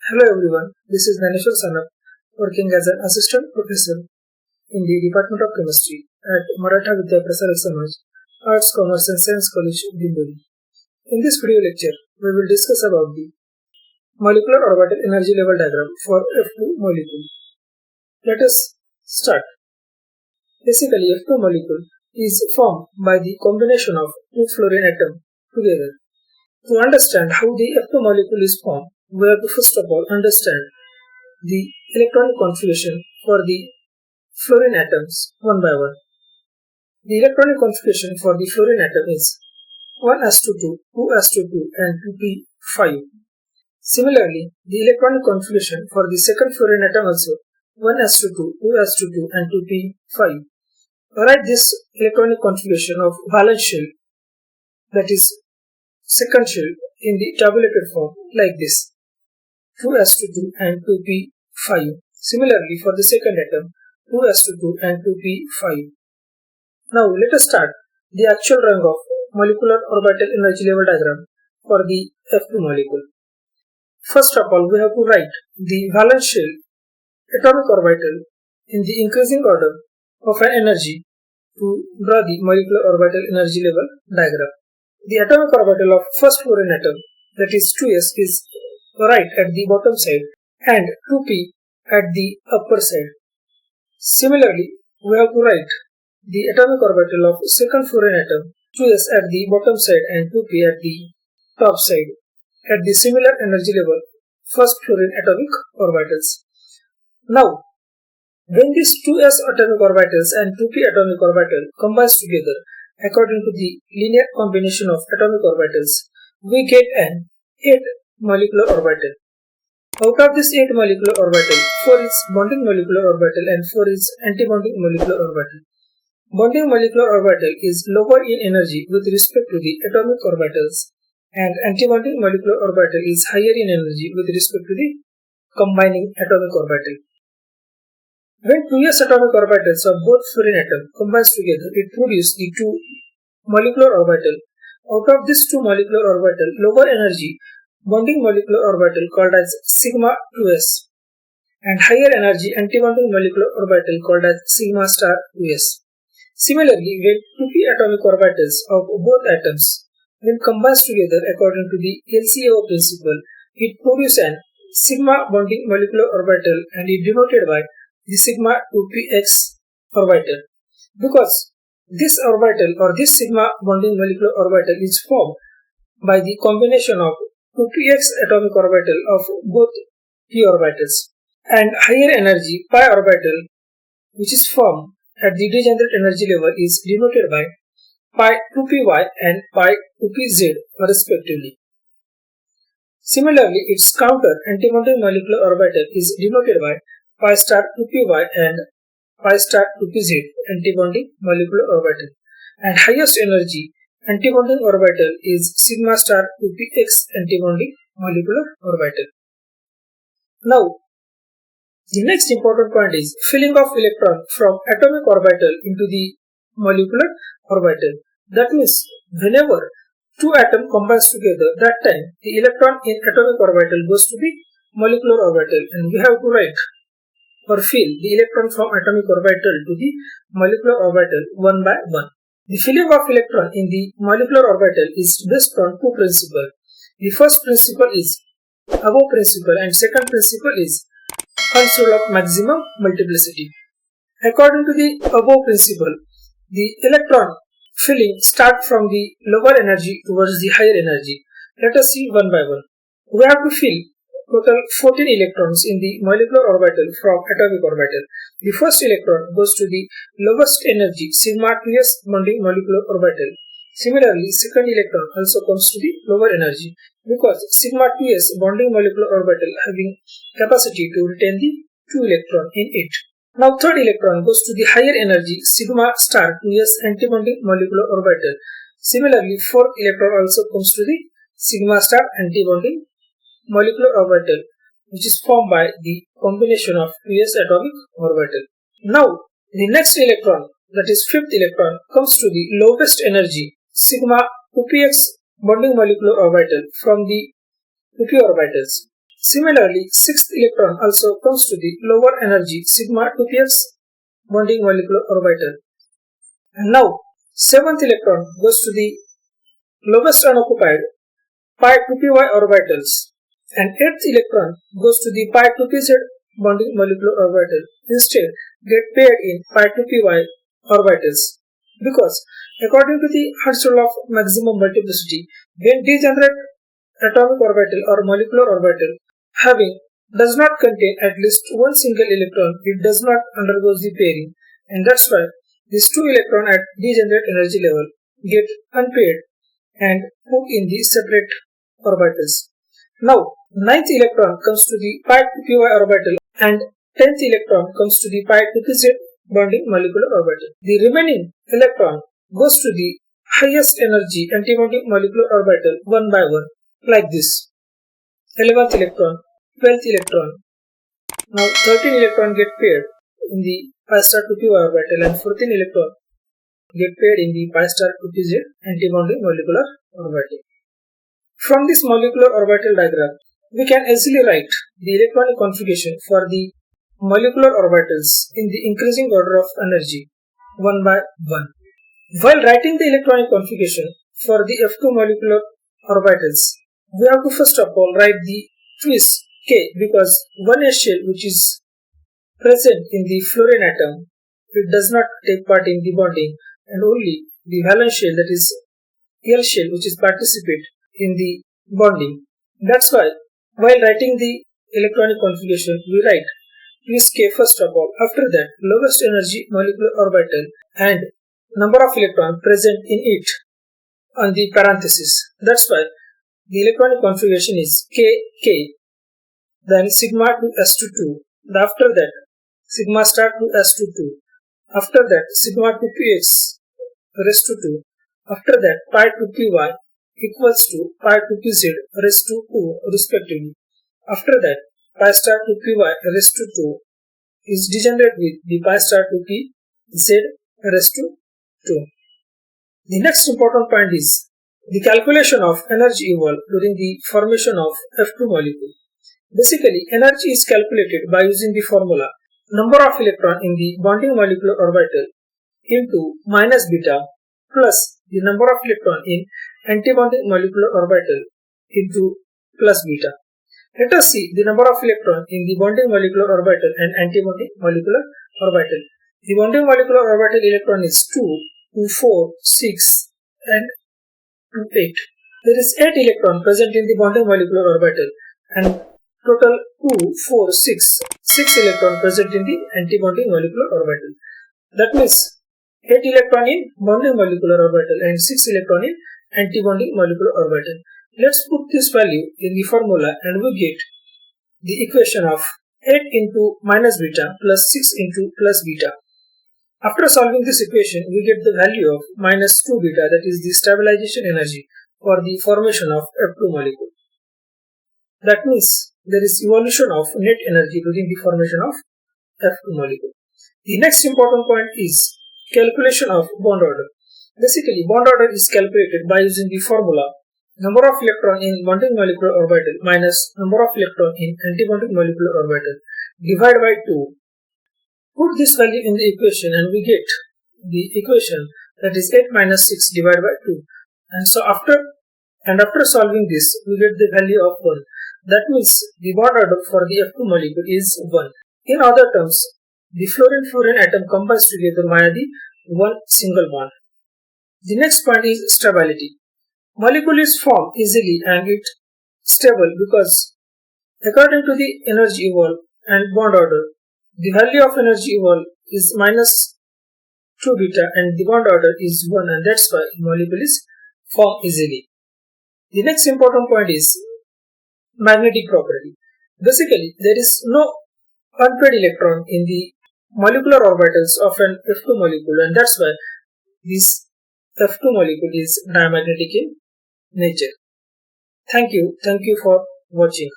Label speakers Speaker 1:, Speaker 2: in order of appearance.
Speaker 1: Hello everyone, this is Dnyaneshwar Sanap, working as an assistant professor in the Department of Chemistry at Maratha Vidya Prasarek Samaj, Arts, Commerce and Science College, Dimbori. In this video lecture, we will discuss about the molecular orbital energy level diagram for F2 molecule. Let us start. Basically, F2 molecule is formed by the combination of two fluorine atoms together. To understand how the F2 molecule is formed, we have to first of all understand the electronic configuration for the fluorine atoms one by one. The electronic configuration for the fluorine atom is 1s2, 2s2, and 2p5. Similarly, the electronic configuration for the second fluorine atom also 1s2, 2s2, and 2p5. Write this electronic configuration of valence shell, that is second shell, in the tabulated form like this: 2s2 and 2p5. Similarly, for the second atom, 2s2 and 2p5. Now, let us start the actual drawing of molecular orbital energy level diagram for the F2 molecule. First of all, we have to write the valence shell atomic orbital in the increasing order of an energy to draw the molecular orbital energy level diagram. The atomic orbital of first fluorine atom, that is 2s, is right at the bottom side and 2p at the upper side. Similarly, we have to write the atomic orbital of second fluorine atom, 2s at the bottom side and 2p at the top side, at the similar energy level first fluorine atomic orbitals. Now, when these 2s atomic orbitals and 2p atomic orbital combines together according to the linear combination of atomic orbitals, we get an 8 molecular orbital. Out of this 8 molecular orbital, 4 is bonding molecular orbital and 4 is antibonding molecular orbital. Bonding molecular orbital is lower in energy with respect to the atomic orbitals, and antibonding molecular orbital is higher in energy with respect to the combining atomic orbital. When 2s atomic orbitals of both fluorine atoms combines together, it produces the 2 molecular orbital. Out of this 2 molecular orbital, lower energy bonding molecular orbital called as sigma 2s, and higher energy antibonding molecular orbital called as sigma star 2s. Similarly, when 2p atomic orbitals of both atoms, when combines together according to the LCAO principle, it produces an sigma bonding molecular orbital and is denoted by the sigma 2px orbital. Because this orbital or this sigma bonding molecular orbital is formed by the combination of 2px atomic orbital of both p orbitals, and higher energy pi orbital, which is formed at the degenerate energy level, is denoted by pi 2py and pi 2pz respectively. Similarly, its counter antibonding molecular orbital is denoted by pi star 2py and pi star 2pz antibonding molecular orbital, and highest energy antibonding orbital is sigma star 2px antibonding molecular orbital. Now, the next important point is filling of electron from atomic orbital into the molecular orbital. That means whenever two atoms combines together, that time the electron in atomic orbital goes to the molecular orbital, and we have to write or fill the electron from atomic orbital to the molecular orbital one by one. The filling of electron in the molecular orbital is based on two principles. The first principle is above principle and second principle is Hund's rule of maximum multiplicity. According to the above principle, the electron filling starts from the lower energy towards the higher energy. Let us see one by one. We have to fill total 14 electrons in the molecular orbital from atomic orbital. The first electron goes to the lowest energy sigma 2s bonding molecular orbital. Similarly, second electron also comes to the lower energy because sigma 2s bonding molecular orbital having capacity to retain the 2 electron in it. Now third electron goes to the higher energy sigma star 2s antibonding molecular orbital. Similarly, fourth electron also comes to the sigma star antibonding molecular orbital, which is formed by the combination of 2s atomic orbital. Now, the next electron, that is fifth electron, comes to the lowest energy sigma 2px bonding molecular orbital from the 2p orbitals. Similarly, sixth electron also comes to the lower energy sigma 2px bonding molecular orbital. And now, seventh electron goes to the lowest unoccupied pi 2py orbitals, and eighth electron goes to the pi 2pz bonding molecular orbital. Instead, get paired in pi 2py orbitals, because according to the Hertz law of maximum multiplicity, when degenerate atomic orbital or molecular orbital having does not contain at least one single electron, it does not undergo the pairing, and that's why these two electrons at degenerate energy level get unpaired and put in the separate orbitals. Now, ninth electron comes to the pi 2py orbital and 10th electron comes to the pi 2pz bonding molecular orbital. The remaining electron goes to the highest energy antibonding molecular orbital one by one, like this. 11th electron, 12th electron. Now 13 electron get paired in the pi star 2py orbital and 14 electron get paired in the pi star 2pz antibonding molecular orbital. From this molecular orbital diagram, we can easily write the electronic configuration for the molecular orbitals in the increasing order of energy, one by one. While writing the electronic configuration for the F2 molecular orbitals, we have to first of all write the twist K, because one S shell which is present in the fluorine atom, it does not take part in the bonding, and only the valence shell, that is L shell, which is participate in the bonding. That's why while writing the electronic configuration, we write twist K first of all. After that, lowest energy molecular orbital and number of electrons present in it on the parenthesis. That's why the electronic configuration is K, then sigma to S to 2. After that, sigma star to S to 2. After that, sigma to Px raised to 2. After that, pi to Py equals to pi to Pz raised to 2 respectively. After that, pi star to Py raised to 2 is degenerate with the pi star to Pz raised to 2. The next important point is the calculation of energy evolved during the formation of F2 molecule. Basically, energy is calculated by using the formula number of electrons in the bonding molecular orbital into minus beta plus the number of electrons in antibonding molecular orbital into plus beta. Let us see the number of electrons in the bonding molecular orbital and antibonding molecular orbital. The bonding molecular orbital electron is 2, 2, 4, 6 and 2, 8. There is 8 electrons present in the bonding molecular orbital and total 2, 4, 6 electrons present in the antibonding molecular orbital. That means 8 electrons in bonding molecular orbital and 6 electrons in antibonding molecular orbital. Let's put this value in the formula and we get the equation of 8 into minus beta plus 6 into plus beta. After solving this equation, we get the value of minus 2 beta, that is the stabilization energy for the formation of F2 molecule. That means there is evolution of net energy during the formation of F2 molecule. The next important point is calculation of bond order. Basically, bond order is calculated by using the formula number of electrons in bonding molecular orbital minus number of electrons in antibonding molecular orbital divided by 2. Put this value in the equation and we get the equation, that is 8 minus 6 divided by 2. And so after solving this, we get the value of 1. That means the bond order for the F2 molecule is 1. In other terms, the fluorine-fluorine atom combines together via the one single bond. The next point is stability. Molecule is formed easily and it stable because according to the energy evolved and bond order, the value of energy evolved is minus 2 beta and the bond order is 1, and that's why the molecule is formed easily. The next important point is magnetic property. Basically, there is no unpaired electron in the molecular orbitals of an F2 molecule, and that's why this F2 molecule is diamagnetic in nature. Thank you for watching.